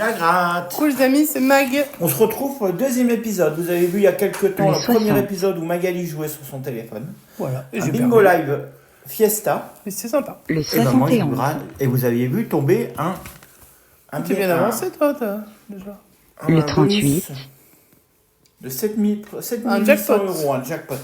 la gratte. Coucou les amis, c'est Mag. On se retrouve pour le deuxième épisode. Vous avez vu il y a quelques temps le 60. premier épisode où Magali jouait sur son téléphone. Voilà. Et Un j'ai bingo perdu. live Fiesta. Mais c'est sympa. Le Et ben moi, je vous 71. grade. Et vous aviez vu tomber un Tu es bien avancé toi, déjà. Le un 38. bonus de 7800 Un jackpot. €, un jackpot.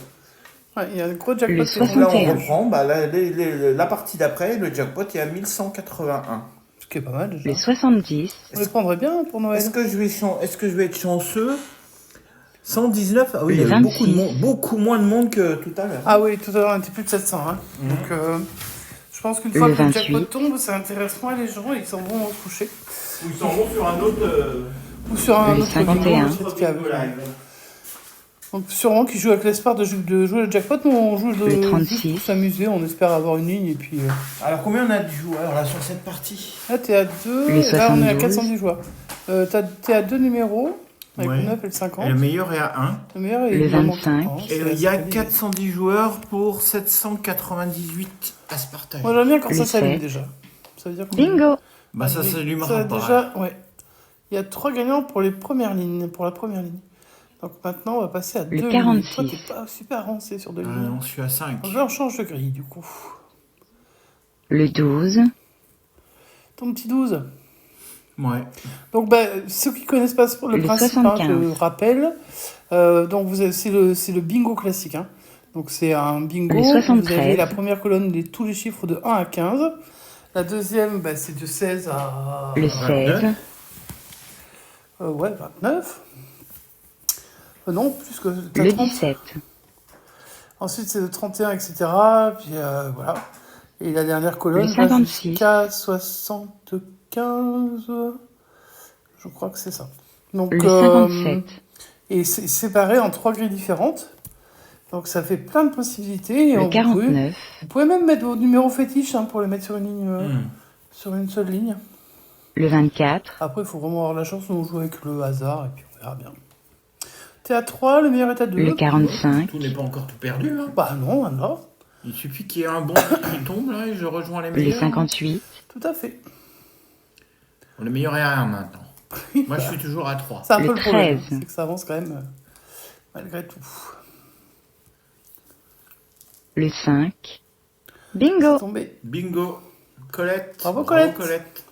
Ouais, il y a un gros jackpot. Le qui est tombé. Donc là, 61. on reprend. Bah, la partie d'après, le jackpot est à 1181. Ce qui est pas mal déjà. Le 70. On les prendrait bien pour Noël. Est-ce que je vais être chanceux? 119. Ah oui, il y Le a eu beaucoup, 26. beaucoup moins de monde que tout à l'heure. Ah oui, tout à l'heure on était plus de 700. Hein. Donc je pense qu'une fois Le que le 28. jackpot tombe, ça intéresse moins les gens et ils s'en vont se coucher. Ou ils s'en vont sur un autre. Ou sur un Le autre 51. bingo, c'est ce qu'il y a. Donc sûrement qu'ils jouent avec l'espoir de jouer le jackpot, nous on joue Le 36. juste pour s'amuser, on espère avoir une ligne et puis... Alors combien on a de joueurs là sur cette partie? Là t'es à 2, Le là on est à 72. 410 joueurs. T'es à 2 numéros, avec Ouais. le 9 et le 50. Et le meilleur est à 1. Le meilleur est Le évidemment 25. 30, Et il y a 410 joueurs pour 798 à se partager. Moi j'aime bien quand Le ça s'allume 7. déjà. Ça veut dire qu'on- Bingo. Bah ça Ah, s'allumera ça, pas. déjà, ouais. Il y a 3 gagnants pour les premières lignes, pour la première ligne. Donc maintenant on va passer à 2 lignes. 46. Toi t'es pas super avancé sur 2 Ah lignes. non, je suis à 5. Donc là on change de grille du coup. Le 12. Ton petit 12. Ouais. Donc, bah, ceux qui connaissent pas le Le principe, hein, 75. je le rappelle. Donc, c'est le bingo classique. Hein. Donc, c'est un bingo. Le Vous 73. avez la première colonne, tous les chiffres de 1 à 15. La deuxième, bah, c'est de 16 à... Le 16. ouais, 29. Non, plus que... t'as Le 30. 17. Ensuite, c'est de 31, etc. Puis, voilà. Et la dernière colonne, Le va 56. jusqu'à 75. Je crois que c'est ça. Donc, Le 57. et c'est séparé en 3 grilles différentes. Donc ça fait plein de possibilités. Et Le vous pouvez, 49. vous pouvez même mettre vos numéros fétiches hein, pour les mettre sur une ligne, Hmm. sur une seule ligne. Le 24. Après, il faut vraiment avoir la chance. Nous, on joue avec le hasard et puis on verra bien. T'es à 3, le meilleur est à 2. Le 45. Tout n'est pas encore tout perdu. Hein. Bah non, alors. Il suffit qu'il y ait un bon qui tombe là et je rejoins les Le meilleurs. 58. Tout à fait. Le meilleur est à 1 maintenant. Moi je suis toujours à 3. C'est un Le peu le problème. 13. C'est que ça avance quand même malgré tout. Le 5. C'est Bingo. tombé. Bingo. Colette. Bravo, Colette. Colette.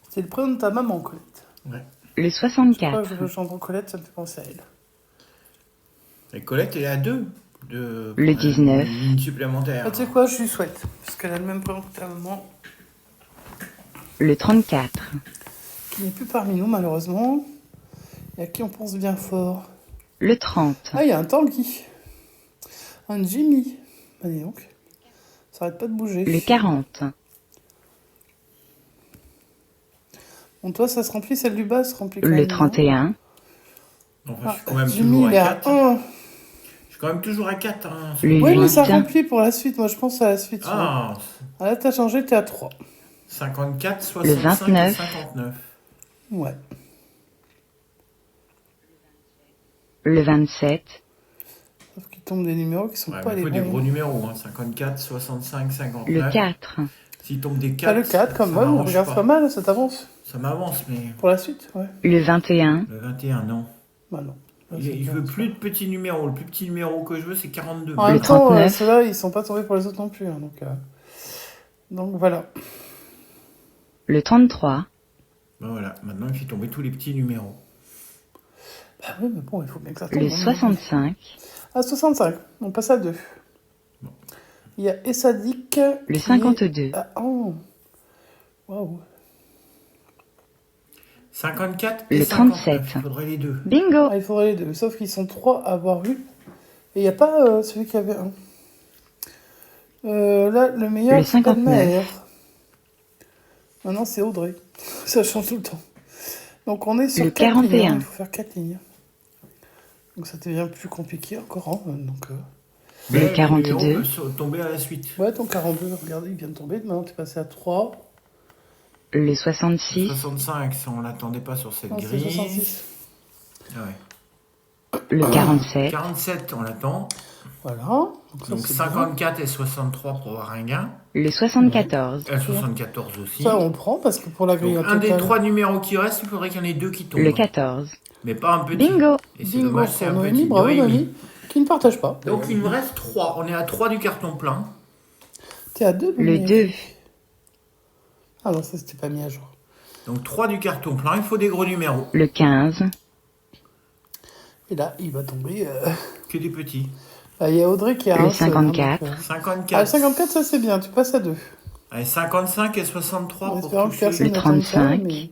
C'est le prénom de ta maman, Colette. Ouais. Le Pourquoi 64. je chante Colette, ça me fait penser à elle. Et Colette elle est à 2. Le 19. Une ligne supplémentaire. Ah, tu sais quoi, je lui souhaite. Parce qu'elle a le même prénom que ta maman, Le 34. qui n'est plus parmi nous, malheureusement. Et à qui on pense bien fort. Le 30. Ah, il y a un Tanguy. Un Jimmy. Bah, dis donc. Ça arrête pas de bouger. Le 40. Bon, toi, ça se remplit, celle du bas se remplit quand même. Le 31. Enfin, Ah, je suis quand même Jimmy, toujours il est à à 4. 1. Je suis quand même toujours à 4. Hein. Le Oui, mais ça 8. remplit pour la suite. Moi, je pense à la suite. tu vois. Ah, Ah, là, t'as changé, t'es à 3. 54, Le 65 et 29. 59. Ouais. Le 27. Sauf qu'il tombe des numéros qui sont Ouais, pas mais il les faut des bons. gros numéros. Hein. 54, 65, 59. Le 4. S'il tombe des 4. T'as le 4 comme ça moi, m'arrange regarde, c'est pas mal, ça t'avance. Ça m'avance, mais Pour la suite, ouais. Le 21. le 21, non. Bah non. Là, Il c'est je bien, veux ça. plus de petits numéros. Le plus petit numéro que je veux, c'est 42. En Le même temps, 39. ceux-là, ils sont pas tombés pour les autres non plus. Hein, donc voilà. Le 33. Ben voilà, maintenant il fait tomber tous les petits numéros. Bah oui, mais bon, il faut bien que ça tombe. Le hein. 65. À 65, on passe à 2. Bon. Il y a Essadik. Le 52. Oh. Waouh. 54 et Le 59. 37. Il faudrait les deux. Bingo. Ah, il faudrait les deux. Sauf qu'ils sont 3 à avoir eu. Et il n'y a pas celui qui avait un. Là, le meilleur, Le c'est pas de 59. Maher. Maintenant, c'est Audrey. Ça change tout le temps. Donc, on est sur Le 4 lignes. 41. Il faut faire 4 lignes. Donc, ça devient plus compliqué encore. Hein. Donc, Le Mais 42. numéro peut tomber à la suite. ouais, ton 42, regardez, il vient de tomber. Maintenant, tu es passé à 3. Le 66. 65, ça on l'attendait pas sur cette Non, c'est grille. 66. Ah ouais. Le 47. 47, on l'attend. Voilà. Donc, ça, Donc c'est bien. 54 et 63 pour avoir un gain. Le 74. 74 aussi. Ça, on prend parce que pour la grille Donc un des totale. 3 numéros qui restent, il faudrait qu'il y en ait 2 qui tombent. Le 14. Mais pas un petit. Bingo. Et c'est Bingo dommage, c'est pour un Noémie. petit. Bravo, Noémie. Noémie. Qui ne partage pas. Donc il me reste 3. On est à 3 du carton plein. T'es à 2. Le 2. Ah non, ça, c'était pas mis à jour. Donc 3 du carton plein, il faut des gros numéros. Le 15. Et là, il va tomber. Que des petits. Il y a Audrey qui a Le un seul, 54. donc, 54. Ah, 54, ça c'est bien, tu passes à 2. Allez, 55 et 63 En pour espérant que toucher. personne Le n'attende ça, 35. mais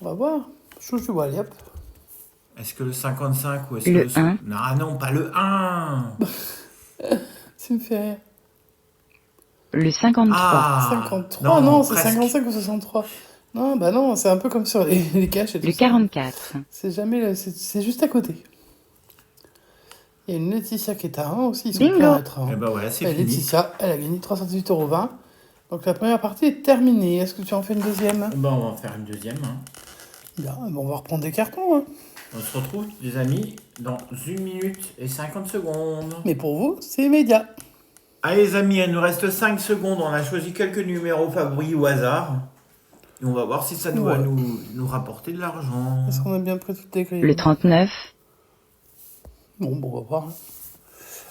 on va voir. Chouchou, allez hop. Est-ce que le 55 ou est-ce Le que 1. Non, pas le 1. Ça me fait rire. Le 53. Ah 53, non, c'est presque. 55 ou 63. Non, bah non, c'est un peu comme sur les caches et tout Le ça. 44. C'est jamais, c'est juste à côté. Il y a une Laetitia qui est à 1 aussi, ils sont Bingo. pleins à être à 1. Et bah voilà, c'est Et fini. Laetitia, elle a gagné 318,20 €. Donc la première partie est terminée. Est-ce que tu en fais une deuxième? Bah, on va en faire une deuxième. Hein. Bien, bon, on va reprendre des cartons. Hein. On se retrouve, les amis, dans 1 minute et 50 secondes. Mais pour vous, c'est immédiat. Allez, les amis, il nous reste 5 secondes. On a choisi quelques numéros favoris au hasard. Et on va voir si ça va Ouais. nous rapporter de l'argent. Est-ce qu'on a bien pris toutes les grilles? Le 39. Bon, on va voir.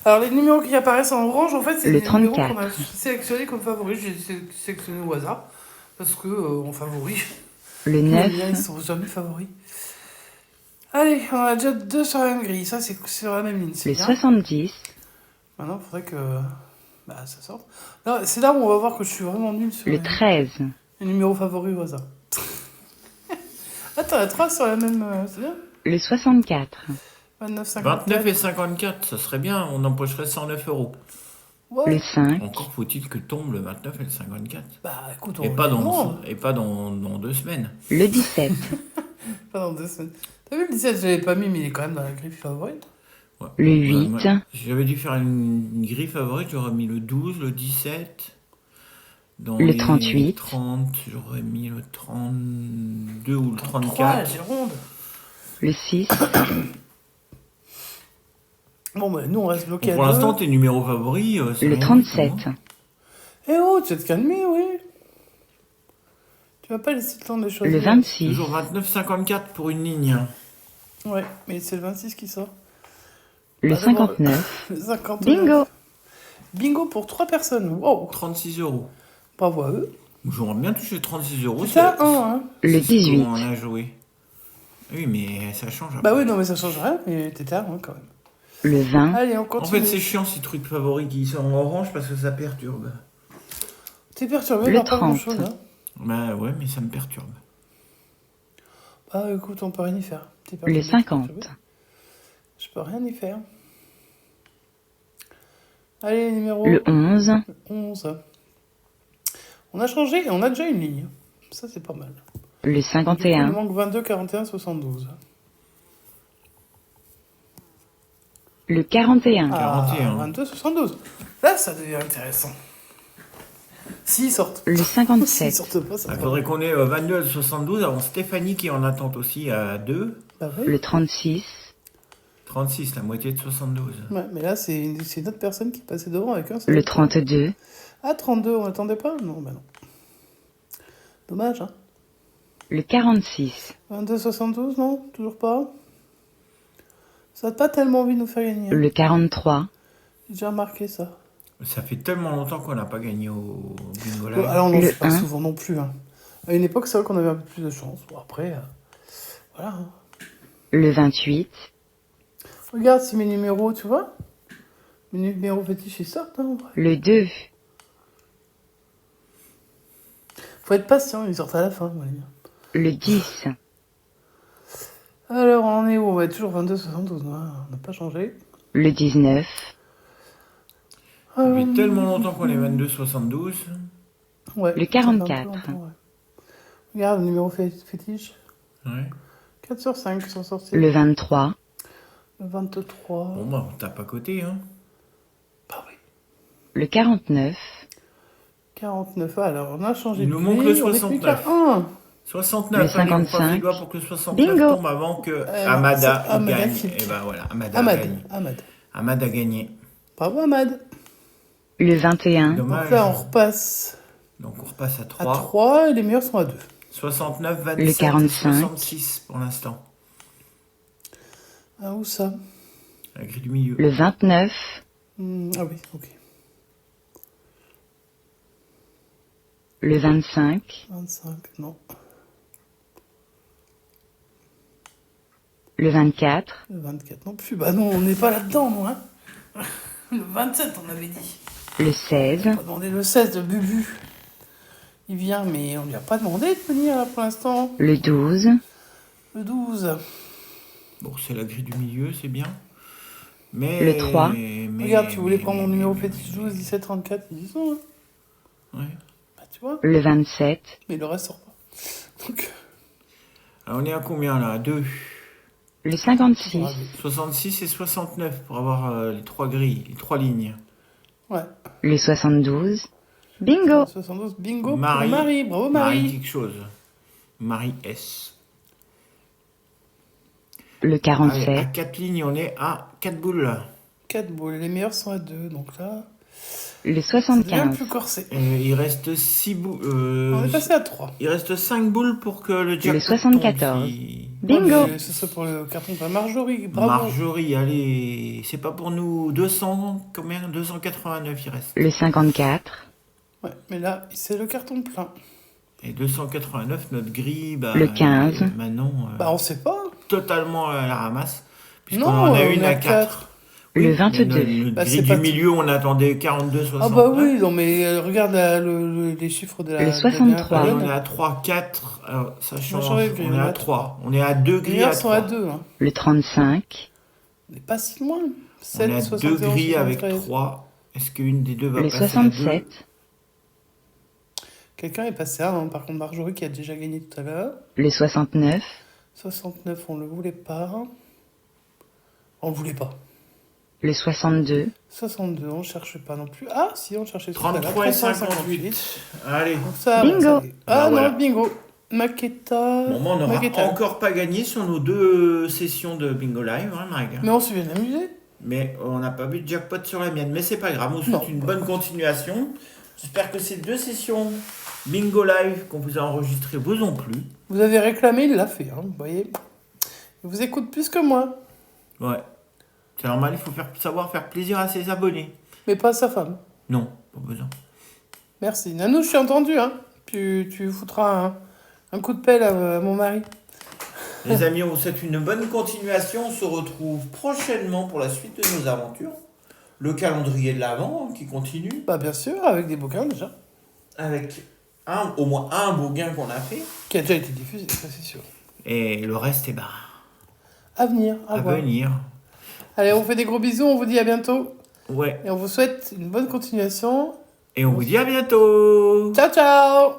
Alors, les numéros qui apparaissent en orange, en fait, c'est Le les numéros 34. qu'on a sélectionnés comme favoris. J'ai sélectionné au hasard. Parce que, en favoris, Le les 9. miens, ils sont jamais favoris. Allez, on a déjà 2 sur la même grille. Ça, c'est sur la même ligne. C'est Le bien. 70. Maintenant, il faudrait que ça sorte. Non, c'est là où on va voir que je suis vraiment nul sur Le 13. les numéros favoris au hasard. Attends, il y a 3 sur la même... c'est bien. Le 64. 29, 54. 29 et 54, ça serait bien. On empocherait 109 €. Ouais. Le 5. Encore faut-il que tombe le 29 et le 54. Bah, écoute, on Et pas les prend. dans 2 semaines. Le 17. Pas dans 2 semaines. T'as vu le 17, je l'avais pas mis, mais il est quand même dans la grille favorite. Ouais. Le 8. Moi, j'avais dû faire une grille favorite, j'aurais mis le 12, le 17. Dans Le les 38. 30, j'aurais mis le 32 ou le 3, la 34. Gironde. Le 6. Bon, bah, nous, on reste bloqué Bon, à pour 2. l'instant, tes numéros favoris, c'est Le rien du 37. tout, hein. Eh oh, tu vas te calmer, oui. Tu vas pas laisser le temps de les choisir. Le 26. Toujours 29,54 pour une ligne. Ouais, mais c'est le 26 qui sort. Le Bah, d'abord, 59. Le 59. Bingo. Bingo pour 3 personnes. Wow. 36 €. Bravo à eux. J'aurais bien touché 36 €. C'est ça, 1, hein. Le c'est ce 18. qu'on a joué. Oui, mais ça change. Bah après. oui, non, mais ça change rien, mais t'étais à 1 quand même. Le 20. Allez, on En continue. fait, c'est chiant ces trucs favoris qui sont en orange parce que ça perturbe. T'es perturbé Le par pas 30. grand chose, hein. Bah ouais, mais ça me perturbe. Bah écoute, on peut rien y faire. T'es Le perturbé, 50. t'es perturbé. Je peux rien y faire. Allez, numéro Le 11. 11. On a changé et on a déjà une ligne. Ça, c'est pas mal. Le Du coup, il nous 51. manque 22, 41, 72. Le 41. 41. 22, 72. Là, ça devient intéressant. S'ils sortent. Le S'ils 57. sortent pas, ça Il va. faudrait qu'on ait 22 à 72 avant Stéphanie qui est en attente aussi à 2. Bah oui. Le 36. 36, la moitié de 72. Ouais, mais là, c'est une autre personne qui passait devant avec un seul. Le 32. Ah, 32, on n'attendait pas? Non, bah non. Dommage, hein. Le 46. 22, 72, non? Toujours pas? Ça n'a pas tellement envie de nous faire gagner. Le 43. J'ai déjà remarqué ça. Ça fait tellement longtemps qu'on n'a pas gagné au bingo Bon, live. alors, on n'en Le fait pas 1. souvent non plus. Hein. À une époque, c'est vrai qu'on avait un peu plus de chance. Bon, après, voilà. Hein. Le 28. Regarde si mes numéros, tu vois? Mes numéros fétiches, ils sortent, hein, en vrai. Le 2. Faut être patient, ils sortent à la fin, moi, les miens. Le 10. Alors, on en est où? On va être toujours 22, 72, non, on n'a pas changé. Le 19. Ça fait tellement longtemps qu'on est 22 72. Ouais, Le ça fait un peu 44. longtemps, ouais. Regarde, le numéro fétiche. Ouais. 4 sur 5 sont sortis. Le 23. Le 23. Bon, bah, on tape à côté, hein. Bah oui. Le 49. 49. Alors, on a changé Il de nous manque grille, le on est plus 69. qu'à 1. 69, Le allez, on croise 55. les doigts pour que le 69 Bingo. tombe avant que c'est Amada Amada gagne. qui- Et ben voilà, Amada gagne. Ahmad. Ahmad a gagné. Bravo, Ahmad. Le 21. Dommage. Donc là, on repasse Donc on repasse à à 3. 3 et les meilleurs sont à 2. 69, 27 Le et 45. 66 pour l'instant. Ah, où ça? La grille du milieu. Le 29. Ah oui, ok. Le 25. 25, non. Le 24. Le 24 non plus. Bah non, on n'est pas là-dedans, non, hein. Le 27, on avait dit. Le 16. On va demander le 16 de Bubu. Il vient, mais on lui a pas demandé de venir là pour l'instant. Le 12. Le 12. Bon, c'est la grille du milieu, c'est bien. Mais... Le 3. Regarde, tu voulais prendre mon numéro fétiche 12, 17, 34, ils y sont, hein. Ouais. Bah tu vois, Le 27. mais le reste sort pas. Donc, Alors, on est à combien là? 2. Le 56. 66 et 69 pour avoir les 3 grilles, les 3 lignes. ouais. Le 72. Bingo. 72, bingo Marie. pour Marie. Bravo Marie Marie. quelque chose. Marie S. Le Allez, à 47. 4 lignes, on est à 4 boules. 4 boules, les meilleurs sont à 2, donc là, Le ça devient 75. plus corsé. Et il reste 6 boules. On est passé à 3. Il reste 5 boules pour que le jackpot 74. tombe, si- Bingo. Ce serait pour le carton de Marjorie, bravo. Marjorie, allez, c'est pas pour nous. 200, combien? 289 il reste. Le 54. Ouais, mais là, c'est le carton plein. Et 289, notre grille, bah, Le 15. Manon, Bah on sait pas. totalement à la ramasse. Puisqu'on Non, en a on une est à à 4. Le 22. Notre Bah, grille c'est du pas milieu, on attendait 42, 69. Ah bah oui, non mais regarde les chiffres de la... Le de la 63. Allez, période. on est à 3, 4. Alors, ça change. change, On est à 3. On est à 2 Les grilles meilleurs à sont à 3. 2. Hein. Le 35. On n'est pas si loin. On 7, est à 2 71, grilles avec 73. 3. Est-ce qu'une des deux va Le passer à 2? 67. Quelqu'un est passé à 1, par contre Marjorie qui a déjà gagné tout à l'heure. Le 69. 69, on le voulait pas. On le voulait pas. Le 62. 62, on cherche pas non plus. Ah si, on cherchait tout à l'heure. 33 et 35, 58. Allez. Donc ça, Bingo. ça allait. Ah Bah, non, voilà. bingo. Maqueta. Bon, moi, on n'aura Maqueta. encore pas gagné sur nos 2 sessions de Bingo Live, hein, Mag. Mais on s'est bien amusé. Mais on n'a pas vu de jackpot sur la mienne. Mais c'est pas grave, on vous Non. souhaite une bonne continuation. J'espère que ces 2 sessions Bingo Live qu'on vous a enregistrées vous ont plu. Vous avez réclamé, il l'a fait, hein, vous voyez. Il vous écoute plus que moi, Ouais. C'est normal, il faut savoir faire plaisir à ses abonnés. mais pas à sa femme. Non, pas besoin. Merci. Nanou, je suis entendu, hein. Tu foutras un coup de pelle à mon mari. Les amis, on vous souhaite une bonne continuation. On se retrouve prochainement pour la suite de nos aventures. Le calendrier de l'Avent qui continue. Bah bien sûr, avec des bouquins déjà. Avec au moins un beau gain qu'on a fait. Qui a déjà été diffusé, ça c'est sûr. Et le reste, eh ben, À venir, à à voir. venir. Allez, on vous fait des gros bisous, on vous dit à bientôt. Ouais. Et on vous souhaite une bonne continuation. Et on vous dit à bientôt. Ciao, ciao!